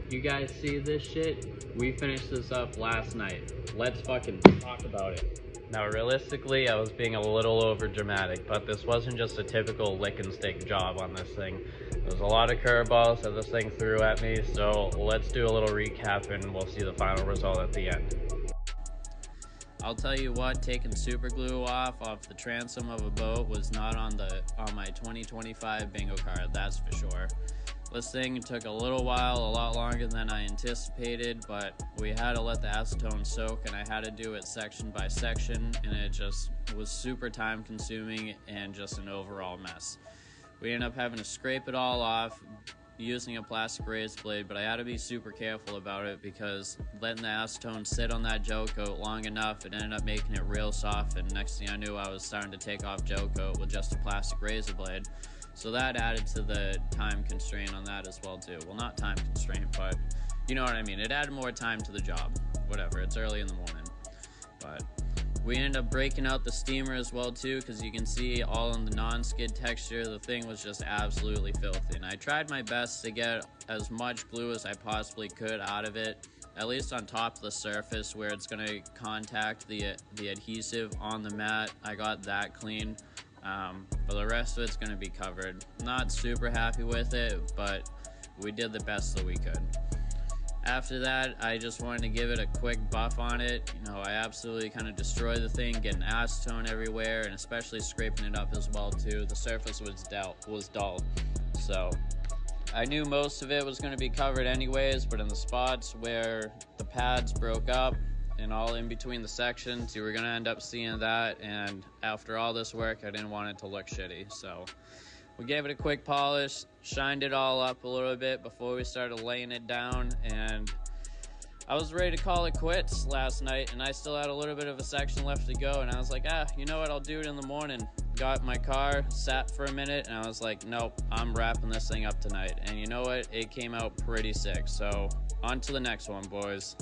You guys see this shit? We finished this up last night. Let's fucking talk about it. Now, realistically, I was being a little over dramatic, but this wasn't just a typical lick and stick job on this thing. There was a lot of curveballs that this thing threw at me, so let's do a little recap and we'll see the final result at the end. I'll tell you what, taking super glue off the transom of a boat was not on my 2025 bingo card, that's for sure. This thing took a little while, a lot longer than I anticipated, but we had to let the acetone soak and I had to do it section by section, and it just was super time consuming and just an overall mess. We ended up having to scrape it all off using a plastic razor blade, but I had to be super careful about it because letting the acetone sit on that gel coat long enough, it ended up making it real soft, and next thing I knew I was starting to take off gel coat with just a plastic razor blade. So that added to the time constraint on that as well too. Well, not time constraint, but you know what I mean. It added more time to the job. Whatever, it's early in the morning. But we ended up breaking out the steamer as well too, because you can see all in the non-skid texture, the thing was just absolutely filthy. And I tried my best to get as much glue as I possibly could out of it, at least on top of the surface where it's going to contact the adhesive on the mat. I got that clean. For the rest of it's going to be covered. Not super happy with it, but we did the best that we could. After that, I just wanted to give it a quick buff on it. You know, I absolutely kind of destroyed the thing, getting acetone everywhere, and especially scraping it up as well too. The surface was dull. So I knew most of it was going to be covered anyways, but in the spots where the pads broke up, and all in between the sections, you were gonna end up seeing that, and after all this work, I didn't want it to look shitty. So we gave it a quick polish, shined it all up a little bit before we started laying it down, and I was ready to call it quits last night, and I still had a little bit of a section left to go, and I was like, you know what, I'll do it in the morning. Got my car, sat for a minute, and I was like, nope, I'm wrapping this thing up tonight. And you know what, it came out pretty sick. So on to the next one, boys.